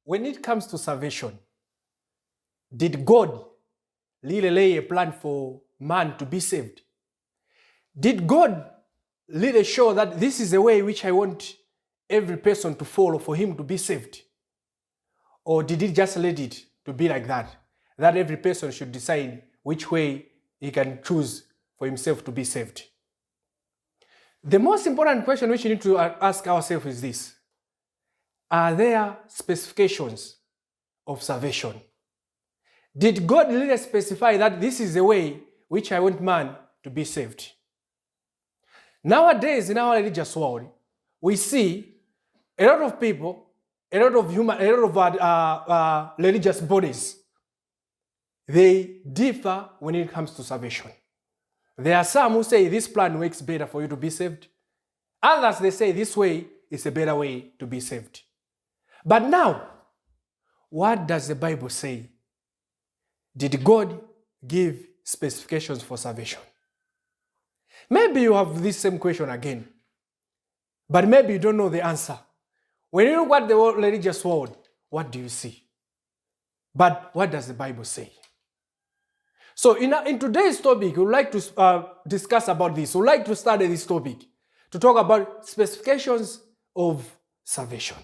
when it comes to salvation, did God really lay a plan for man to be saved? Did God really show that this is the way which I want every person to follow for him to be saved? Or did he just let it to be like that? That every person should decide which way he can choose for himself to be saved. The most important question which we need to ask ourselves is this: are there specifications of salvation? Did God really specify that this is the way which I want man to be saved? Nowadays, in our religious world, we see a lot of people, a lot of religious bodies, they differ when it comes to salvation. There are some who say this plan works better for you to be saved. Others, they say this way is a better way to be saved. But now, what does the Bible say? Did God give specifications for salvation? Maybe you have this same question again, but maybe you don't know the answer. When you look at the religious world, what do you see? But what does the Bible say? So in today's topic, we would like to discuss about this. We would like to study this topic, to talk about specifications of salvation.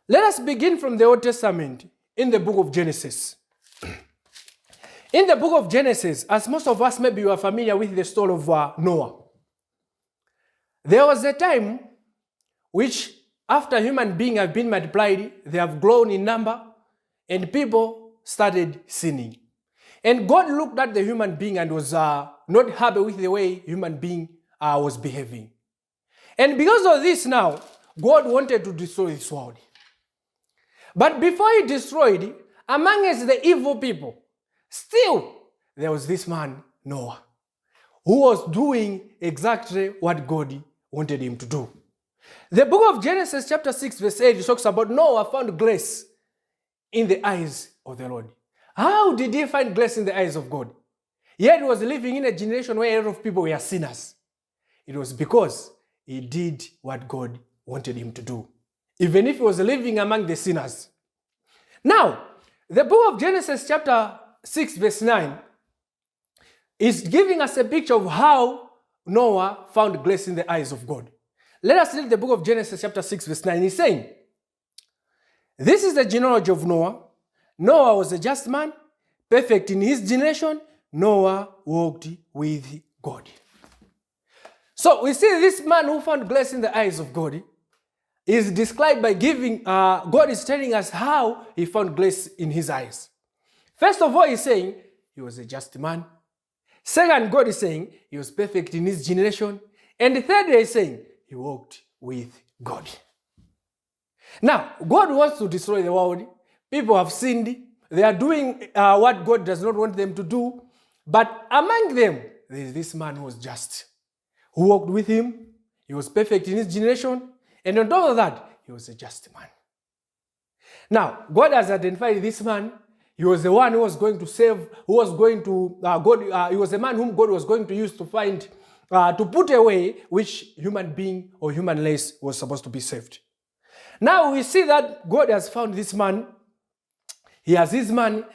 Let us begin from the Old Testament in the book of Genesis. In the book of Genesis, as most of us maybe you are familiar with the story of Noah. There was a time which after human beings have been multiplied, they have grown in number, and people started sinning. And God looked at the human being and was not happy with the way human being was behaving. And because of this now, God wanted to destroy this world. But before he destroyed, amongst the evil people, still there was this man, Noah, who was doing exactly what God wanted him to do. The book of Genesis chapter 6 verse 8 talks about Noah found grace in the eyes of the Lord. How did he find grace in the eyes of God? Yet he was living in a generation where a lot of people were sinners. It was because he did what God wanted him to do, even if he was living among the sinners. Now, the book of Genesis chapter 6 verse 9 is giving us a picture of how Noah found grace in the eyes of God. Let us read the book of Genesis chapter 6 verse 9. He's saying, "This is the genealogy of Noah. Noah was a just man, perfect in his generation. Noah walked with God." So we see this man who found grace in the eyes of God is described by giving, God is telling us how he found grace in his eyes. First of all, he's saying he was a just man. Second, God is saying he was perfect in his generation. And the third, he's saying he walked with God. Now, God wants to destroy the world. People have sinned. They are doing what God does not want them to do. But among them, there is this man who was just, who walked with him. He was perfect in his generation. And on top of that, he was a just man. Now, God has identified this man. He was the one who was going to save, who was going to, he was the man whom God was going to use to find, to put away which human being or human race was supposed to be saved. Now we see that God has found this man. He has this man,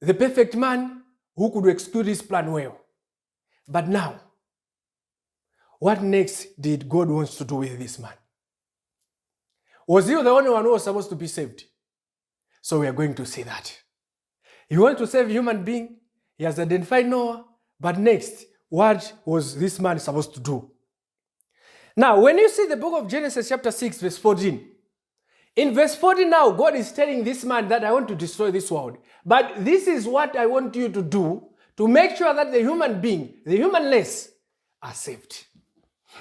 the perfect man, who could execute his plan well. But now, what next did God want to do with this man? Was he the only one who was supposed to be saved? So we are going to see that. He wants to save human being. He has identified Noah. But next, what was this man supposed to do? Now, when you see the book of Genesis chapter 6 verse 14, in verse 14 now, God is telling this man that I want to destroy this world. But this is what I want you to do to make sure that the human being, the human race, are saved.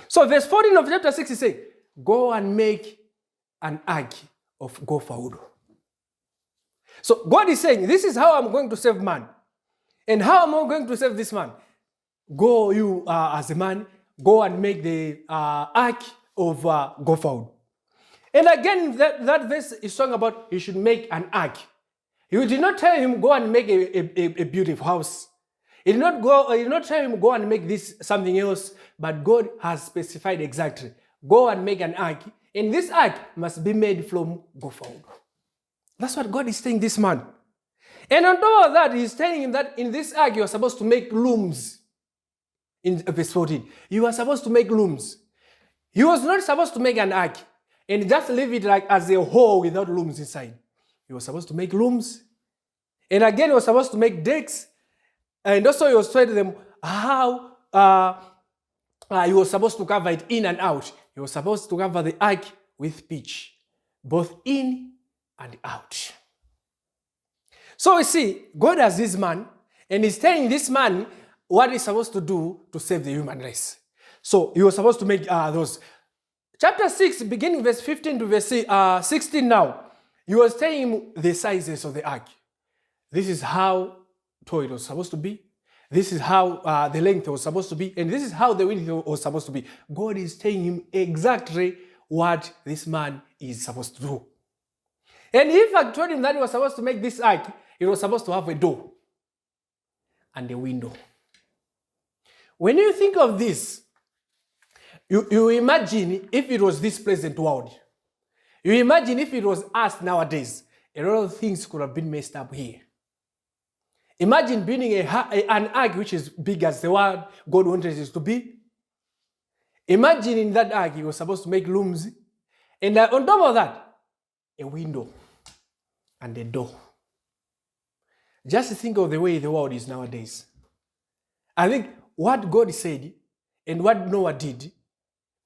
So verse 14 of chapter 6 is saying, go and make an ark of gopher wood. So God is saying, this is how I'm going to save man. And how am I going to save this man? Go, you as a man, go and make the ark of gopher wood. And again, that verse is talking about he should make an ark. He did not tell him go and make a beautiful house. He did not tell him go and make this something else, but God has specified exactly. Go and make an ark. And this ark must be made from gopher. That's what God is telling this man. And on top of that, he's telling him that in this ark, you are supposed to make looms. In verse 14, you are supposed to make looms. He was not supposed to make an ark and just leave it like as a whole without looms inside. He was supposed to make looms. And again, he was supposed to make decks. And also he was telling them how he was supposed to cover it in and out. He was supposed to cover the ark with pitch, both in and out. So we see, God has this man, and he's telling this man what he's supposed to do to save the human race. So he was supposed to make those. Chapter 6, beginning verse 15 to verse 16 now, he was telling him the sizes of the ark. This is how tall it was supposed to be. This is how the length was supposed to be. And this is how the width was supposed to be. God is telling him exactly what this man is supposed to do. And if I told him that he was supposed to make this ark, it was supposed to have a door and a window. When you think of this, you imagine if it was this present world. You imagine if it was us nowadays. A lot of things could have been messed up here. Imagine building an ark which is big as the one God wanted it to be. Imagine in that ark, he was supposed to make looms. And on top of that, a window and a door. Just think of the way the world is nowadays. I think what God said and what Noah did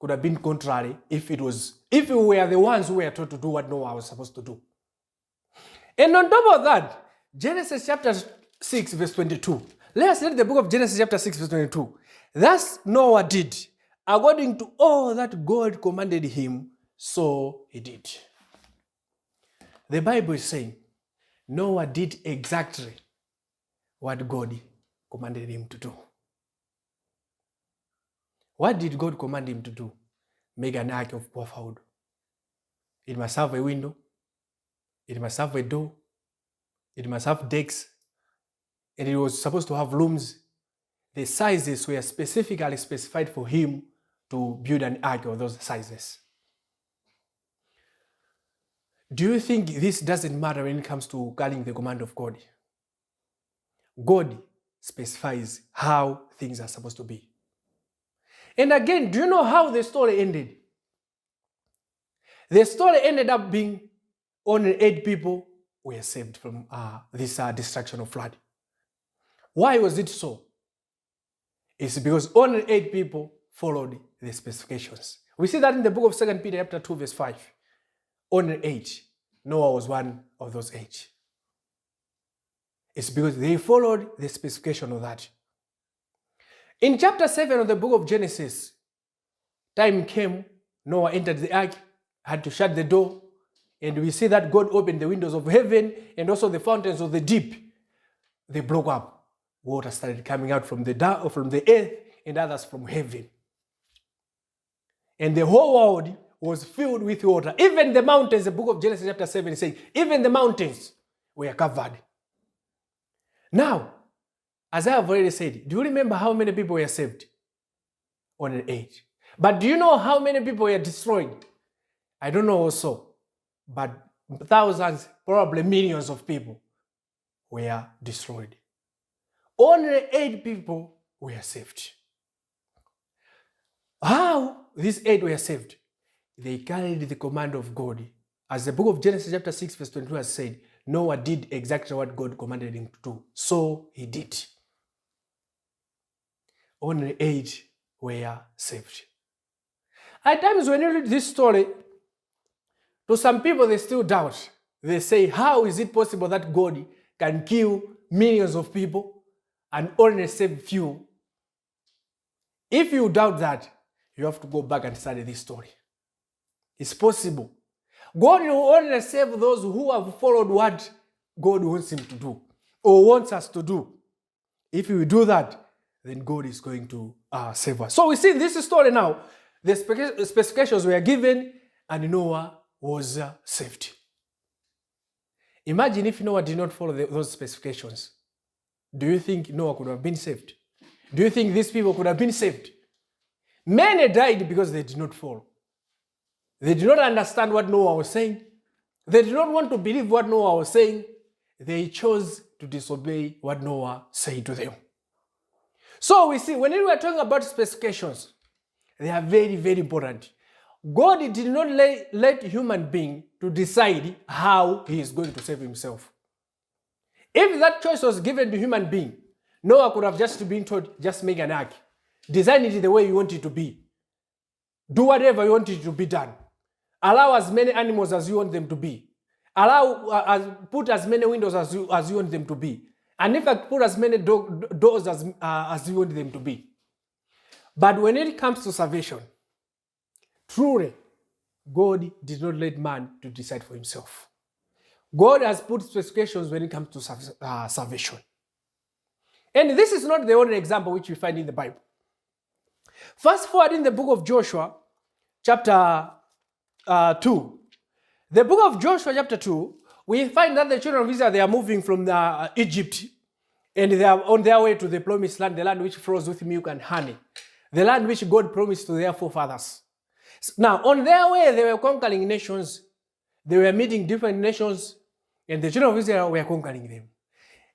could have been contrary if we were the ones who were told to do what Noah was supposed to do. And on top of that, Genesis chapter 6 verse 22. Let us read the book of Genesis chapter 6 verse 22. Thus Noah did, according to all that God commanded him, so he did. The Bible is saying Noah did exactly what God commanded him to do. What did God command him to do? Make an ark of wood. It must have a window. It must have a door. It must have decks. And it was supposed to have looms. The sizes were specifically specified for him to build an ark of those sizes. Do you think this doesn't matter when it comes to carrying the command of God? God specifies how things are supposed to be. And again, do you know how the story ended? The story ended up being only 8 people were saved from this destruction of flood. Why was it so? It's because only 8 people followed the specifications. We see that in the book of 2 Peter chapter 2 verse 5. Only 8. Noah was one of those 8. It's because they followed the specification of that. In chapter 7 of the book of Genesis, time came, Noah entered the ark, had to shut the door, and we see that God opened the windows of heaven and also the fountains of the deep. They broke up. Water started coming out from the earth and others from heaven. And the whole world was filled with water. Even the mountains, the book of Genesis chapter 7 says, even the mountains were covered. Now, as I have already said, do you remember how many people were saved? Only 8. But do you know how many people were destroyed? I don't know also, but thousands, probably millions of people were destroyed. Only 8 people were saved. How these 8 were saved? They carried the command of God. As the book of Genesis chapter 6 verse 22 has said, Noah did exactly what God commanded him to do. So he did. Only 8 were saved. At times when you read this story, to some people they still doubt. They say, how is it possible that God can kill millions of people and only save few? If you doubt that, you have to go back and study this story. It's possible. God will only save those who have followed what God wants him to do or wants us to do. If we do that, then God is going to save us. So we see this story now. The specifications were given and Noah was saved. Imagine if Noah did not follow those specifications. Do you think Noah could have been saved? Do you think these people could have been saved? Many died because they did not follow They did not understand what Noah was saying. They did not want to believe what Noah was saying. They chose to disobey what Noah said to them. So we see, when we are talking about specifications, they are very, very important. God did not let human being to decide how he is going to save himself. If that choice was given to human being, Noah could have just been told, just make an ark. Design it the way you want it to be. Do whatever you want it to be done. Allow as many animals as you want them to be. Put as many windows as you want them to be. And in fact, put as many doors as you want them to be. But when it comes to salvation, truly, God did not let man to decide for himself. God has put specifications when it comes to salvation. And this is not the only example which we find in the Bible. Fast forward in the book of Joshua, chapter 2. The book of Joshua, chapter 2, we find that the children of Israel, they are moving from Egypt, and they are on their way to the promised land, the land which flows with milk and honey, the land which God promised to their forefathers. Now, on their way, they were conquering nations. They were meeting different nations, and the children of Israel were conquering them.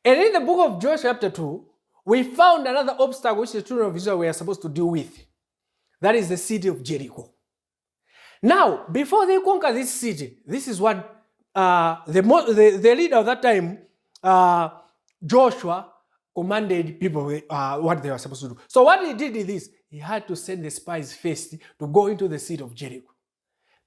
And in the book of Joshua, chapter 2, we found another obstacle which the children of Israel were supposed to deal with. That is the city of Jericho. Now, before they conquer this city, this is what the leader of that time, Joshua, commanded people what they were supposed to do. So what he did is this. He had to send the spies first to go into the city of Jericho,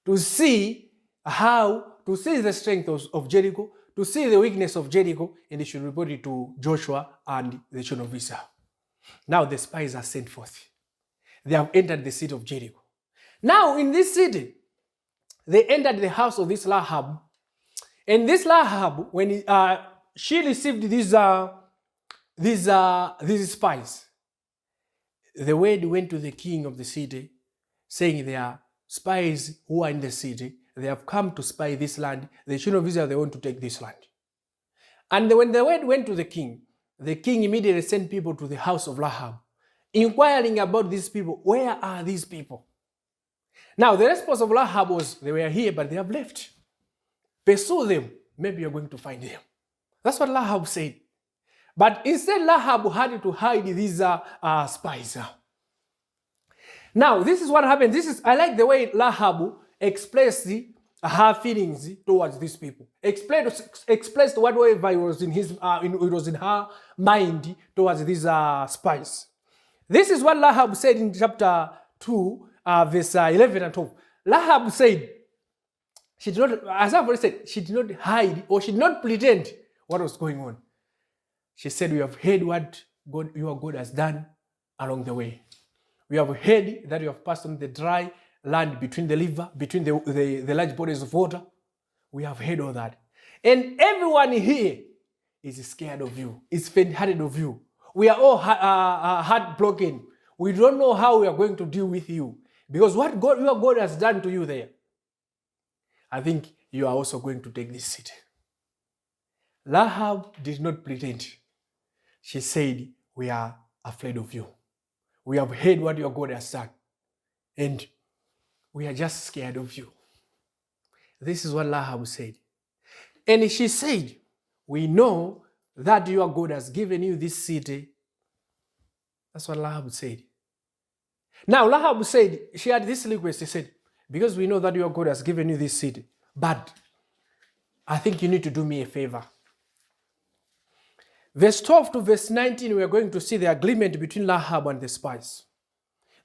to see the strength of Jericho, to see the weakness of Jericho, and they should report it to Joshua and the children of Israel. Now the spies are sent forth. They have entered the city of Jericho. Now in this city, they entered the house of this Rahab. And this Rahab, when she received these spies, the word went to the king of the city, saying there are spies who are in the city. They have come to spy this land. The children of Israel, they want to take this land. And when the word went to the king immediately sent people to the house of Rahab, inquiring about these people. Where are these people? Now, the response of Rahab was, they were here, but they have left. Pursue them. Maybe you're going to find them. That's what Rahab said. But instead, Rahab had to hide these spies. Now, this is what happened. I like the way Rahab expressed her feelings towards these people. Expressed whatever was in her mind towards these spies. This is what Rahab said in chapter 2, verse 11 and 12. Rahab said, she did not, as I've already said, she did not hide or she did not pretend what was going on. She said, we have heard what your God has done along the way. We have heard that you have passed on the dry land between the river, between the large bodies of water. We have heard all that. And everyone here is scared of you, is faint-hearted of you. We are all heartbroken. We don't know how we are going to deal with you. Because what your God has done to you there, I think you are also going to take this city. Rahab did not pretend. She said, we are afraid of you. We have heard what your God has done. And we are just scared of you. This is what Rahab said. And she said, we know that your God has given you this city. That's what Rahab said. Now, Rahab said, she had this request. She said, because we know that your God has given you this city, but I think you need to do me a favor. Verse 12 to verse 19, we are going to see the agreement between Rahab and the spies.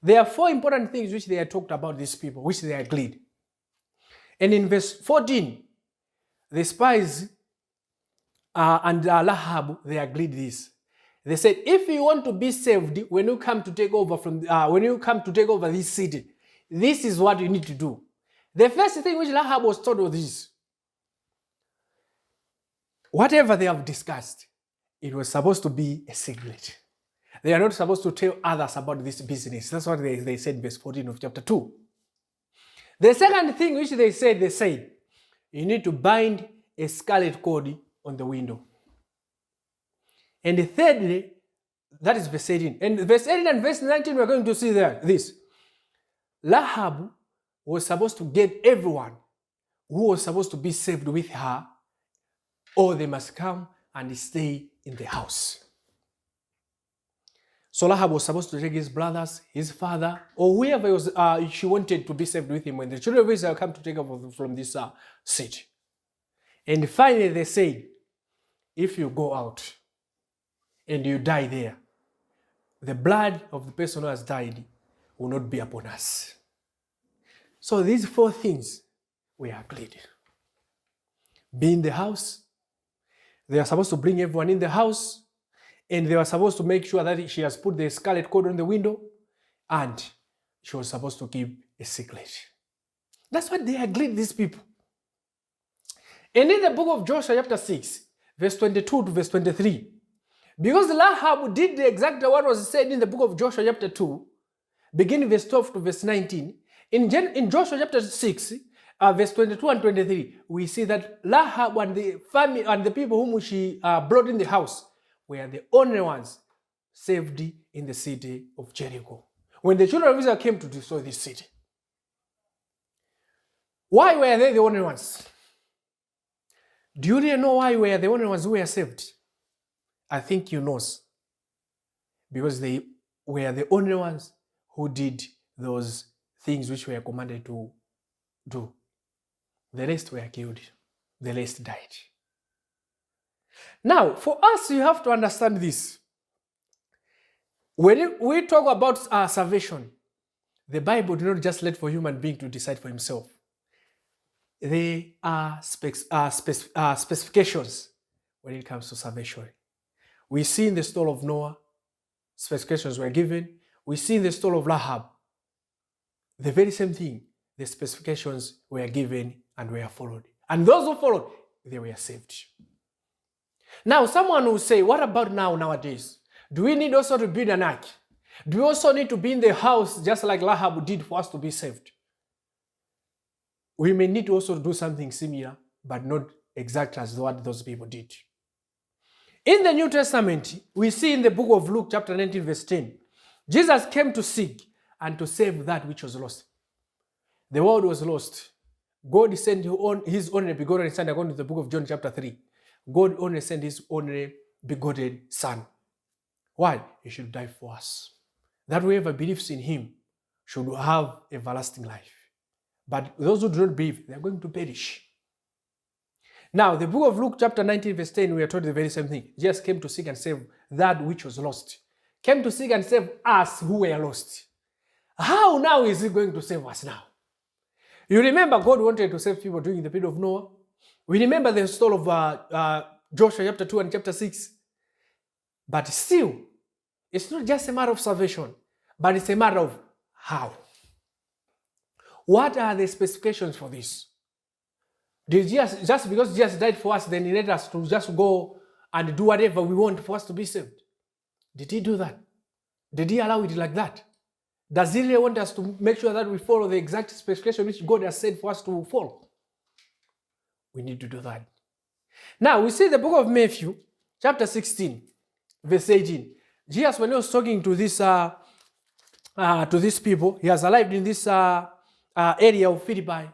There are 4 important things which they had talked about these people, which they agreed. And in verse 14, the spies and Rahab, they agreed this. They said, if you want to be saved when you come to take over this city, this is what you need to do. The first thing which Rahab was told was this. Whatever they have discussed, it was supposed to be a secret. They are not supposed to tell others about this business. That's what they said in verse 14 of chapter 2. The second thing which they said, you need to bind a scarlet cord on the window. And thirdly, that is verse 18. And verse 18 and verse 19, we're going to see there this. Rahab, was supposed to get everyone who was supposed to be saved with her, or they must come and stay in the house. So Rahab was supposed to take his brothers, his father, or whoever was, she wanted to be saved with him when the children of Israel come to take over from this city. And finally they said, if you go out and you die there, the blood of the person who has died will not be upon us. So these 4 things were agreed. Be in the house. They are supposed to bring everyone in the house, and they were supposed to make sure that she has put the scarlet cord on the window, and she was supposed to keep a secret. That's what they agreed, these people. And in the book of Joshua chapter 6, verse 22 to verse 23, because Rahab did exactly what was said in the book of Joshua chapter 2, beginning verse 12 to verse 19, in Joshua chapter 6, verse 22 and 23, we see that Rahab and the family and the people whom she brought in the house were the only ones saved in the city of Jericho, when the children of Israel came to destroy this city. Why were they the only ones? Do you really know why we are the only ones who were saved? I think you know. Because they were the only ones who did those things which were commanded to do. The rest were killed. The rest died. Now, for us, you have to understand this. When we talk about salvation, the Bible did not just let for human being to decide for himself. There are specifications when it comes to salvation. We see in the story of Noah, specifications were given. We see in the story of Rahab, the very same thing. The specifications were given and were followed. And those who followed, they were saved. Now, someone will say, what about nowadays? Do we need also to build an ark? Do we also need to be in the house just like Rahab did for us to be saved? We may need to also do something similar, but not exact as what those people did. In the New Testament, we see in the book of Luke chapter 19 verse 10, Jesus came to seek and to save that which was lost. The world was lost. God sent his only begotten Son, according to the book of John chapter 3. God only sent his only begotten Son. Why? He should die for us. That whoever believes in him should have everlasting life. But those who do not believe, they are going to perish. Now, the book of Luke chapter 19 verse 10, we are told the very same thing. Jesus came to seek and save that which was lost. Came to seek and save us who were lost. How now is he going to save us now? You remember God wanted to save people during the period of Noah. We remember the story of Joshua chapter 2 and chapter 6. But still, it's not just a matter of salvation, but it's a matter of how. What are the specifications for this? Did Jesus, just because Jesus died for us, then he led us to just go and do whatever we want for us to be saved? Did he do that? Did he allow it like that? Does he really want us to make sure that we follow the exact specification which God has said for us to follow? We need to do that. Now, we see the book of Matthew, chapter 16, verse 18. Jesus, when he was talking to these people, he has arrived in this area of Philippi.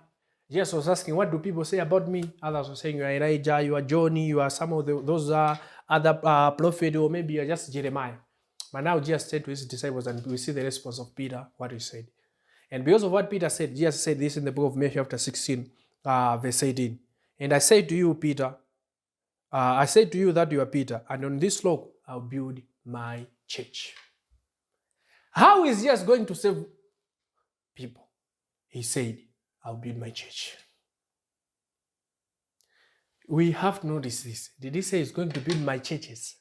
Jesus was asking, what do people say about me? Others were saying, you are Elijah, you are John, you are some of those other prophets, or maybe you are just Jeremiah. But now Jesus said to his disciples, and we see the response of Peter, what he said. And because of what Peter said, Jesus said this in the book of Matthew chapter 16, verse 18. And I say to you, Peter, I say to you that you are Peter, and on this rock I'll build my church. How is Jesus going to save people? He said, I'll build my church. We have to notice this. Did he say he's going to build my churches?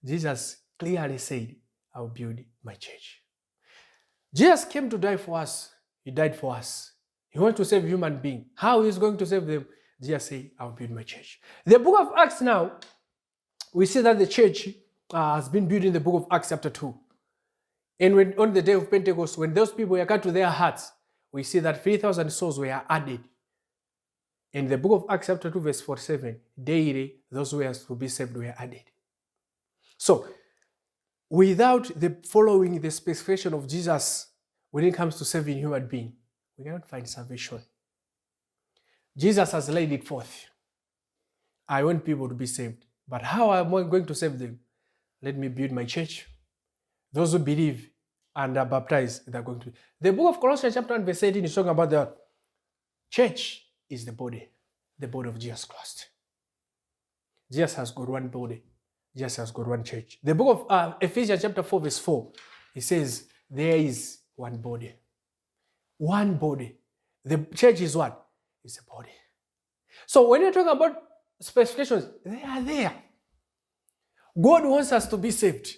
Jesus clearly said, I'll build my church. Jesus came to die for us. He died for us. He wants to save human beings. How is he going to save them? Jesus said, I'll build my church. The book of Acts now, we see that the church has been built in the book of Acts chapter 2. And when, on the day of Pentecost, when those people were cut to their hearts, we see that 3,000 souls were added. In the book of Acts chapter 2 verse 47, daily those who were to be saved were added. So, without the following the specification of Jesus when it comes to saving human being, we cannot find salvation. Jesus has laid it forth. I want people to be saved. But how am I going to save them? Let me build my church. Those who believe and are baptized, they're going to. The book of Colossians chapter 1 verse 18 is talking about the church is the body of Jesus Christ. Jesus has got one body. Jesus has got one church. The book of Ephesians chapter 4 verse 4, it says there is one body. One body. The church is what? It's a body. So when you're talking about specifications, they are there. God wants us to be saved.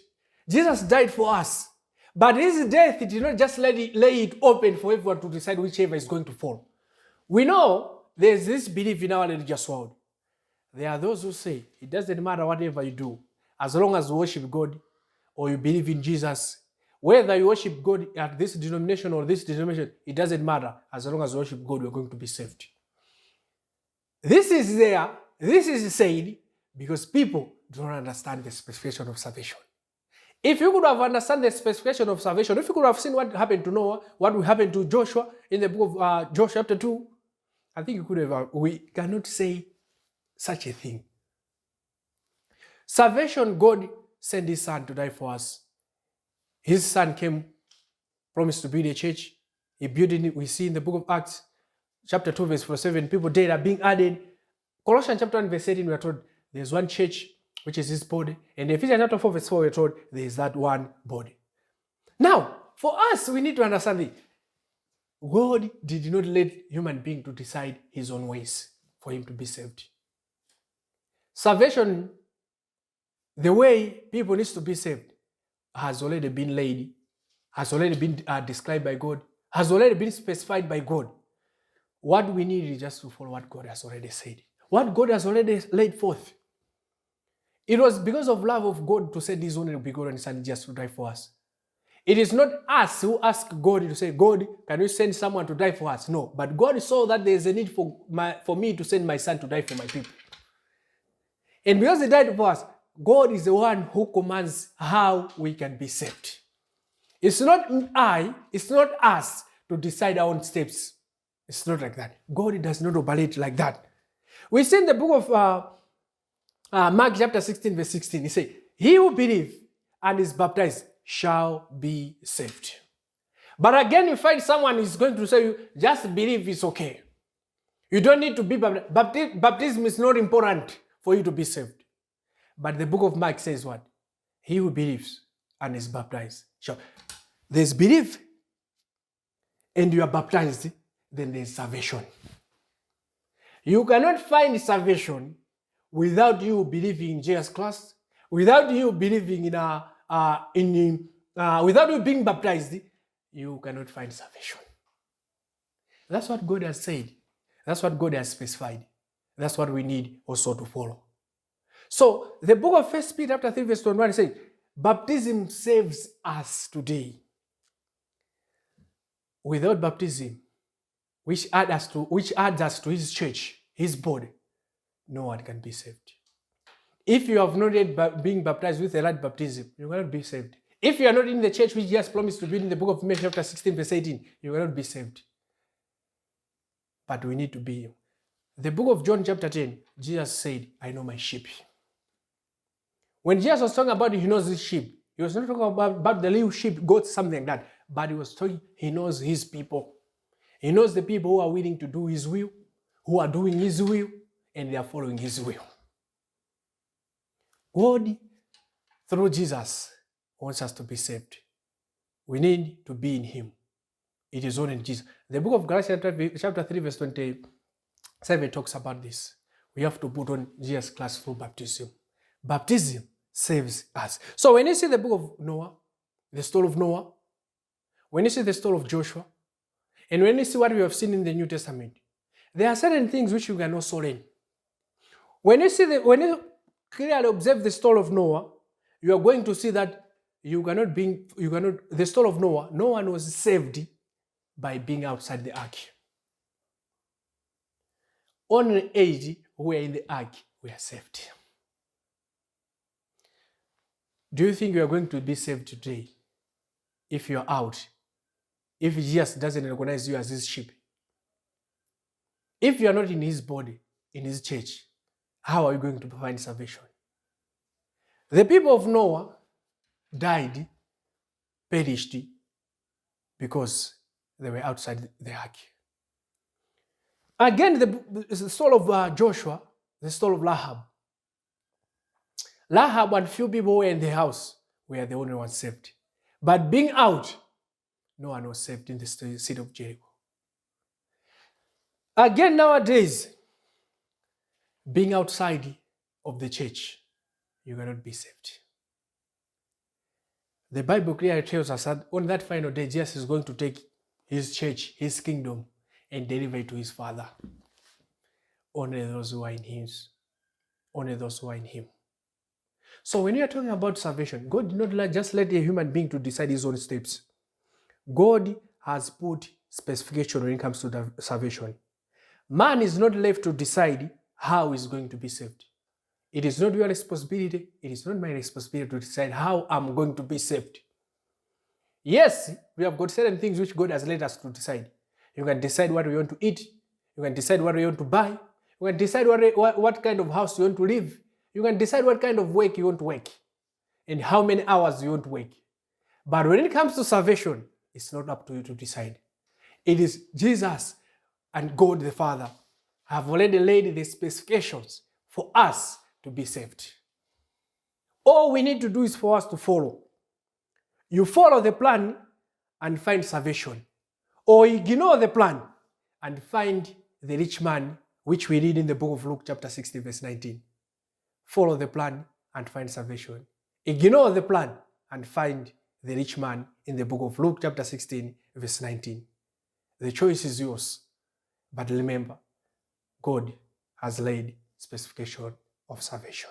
Jesus died for us. But his death did not just lay it open for everyone to decide whichever is going to fall. We know there's this belief in our religious world. There are those who say, it doesn't matter whatever you do, as long as you worship God or you believe in Jesus, whether you worship God at this denomination or this denomination, it doesn't matter. As long as you worship God, you're going to be saved. This is there, this is said because people don't understand the specification of salvation. If you could have understood the specification of salvation, if you could have seen what happened to Noah, what will happen to Joshua in the book of Joshua chapter 2, I think you could have, we cannot say such a thing. Salvation, God sent his son to die for us. His son came, promised to build a church. He built it. We see in the book of Acts, chapter 2, verse 47, people dead are being added. Colossians chapter 1, verse 18, we are told there's one church, which is his body. And Ephesians chapter 4, verse 4, we're told there is that one body. Now, for us, we need to understand this. God did not let human being to decide his own ways for him to be saved. Salvation, the way people need to be saved, has already been laid, has already been described by God, has already been specified by God. What we need is just to follow what God has already said, what God has already laid forth. It was because of love of God to send his only begotten Son just to die for us. It is not us who ask God to say, God, can you send someone to die for us? No, but God saw that there is a need for me to send my son to die for my people. And because he died for us, God is the one who commands how we can be saved. It's not it's not us to decide our own steps. It's not like that. God does not operate like that. We see in the book of Mark chapter 16, verse 16, he says, he who believes and is baptized shall be saved. But again, you find someone is going to say, just believe it's okay. You don't need to be baptized. Baptism is not important for you to be saved. But the book of Mark says what? He who believes and is baptized shall. There's belief and you are baptized, then there's salvation. You cannot find salvation without you believing in Jesus Christ, without you believing without you being baptized, you cannot find salvation. That's what God has said. That's what God has specified. That's what we need also to follow. So the book of 1 Peter chapter 3 verse 21 says, baptism saves us today. Without baptism, which adds us to his church, his body, no one can be saved. If you have not yet been baptized with the right baptism, you cannot be saved. If you are not in the church which Jesus promised to be in the book of Matthew chapter 16 verse 18, you cannot be saved. But we need to be. The book of John chapter 10, Jesus said, I know my sheep. When Jesus was talking about he knows his sheep, he was not talking about the little sheep, goats, something like that. But he was talking, he knows his people. He knows the people who are willing to do his will, who are doing his will, and they are following his will. God, through Jesus, wants us to be saved. We need to be in him. It is only in Jesus. The book of Galatians chapter 3 verse 27 talks about this. We have to put on Jesus Christ through baptism. Baptism saves us. So when you see the book of Noah, the story of Noah, when you see the story of Joshua, and when you see what we have seen in the New Testament, there are certain things which you can also learn. When you clearly observe the story of Noah, you are going to see that the story of Noah, no one was saved by being outside the ark. Only 80 who were in the ark were saved. Do you think you are going to be saved today if you are out if Jesus doesn't recognize you as his sheep? If you are not in his body, in his church, how are you going to find salvation? The people of Noah died, perished, because they were outside the ark. Again, the story of Joshua, the story of Rahab. Rahab and few people were in the house were the only ones saved. But being out, no one was saved in the city of Jericho. Again, nowadays, being outside of the church, you cannot be saved. The Bible clearly tells us that on that final day, Jesus is going to take his church, his kingdom, and deliver it to his Father. Only those who are in him. Only those who are in him. So when you are talking about salvation, God did not just let a human being to decide his own steps. God has put specification when it comes to the salvation. Man is not left to decide how he's going to be saved. It is not your responsibility. It is not my responsibility to decide how I'm going to be saved. Yes, we have got certain things which God has led us to decide. You can decide what we want to eat. You can decide what we want to buy. You can decide what kind of house you want to live. You can decide what kind of work you want to work and how many hours you want to work. But when it comes to salvation, it's not up to you to decide. It is Jesus and God the Father have already laid the specifications for us to be saved. All we need to do is for us to follow. You follow the plan and find salvation. Or ignore the plan and find the rich man, which we read in the book of Luke chapter 16 verse 19. Follow the plan and find salvation. Ignore the plan and find the rich man in the book of Luke chapter 16 verse 19. The choice is yours. But remember, God has laid specification of salvation.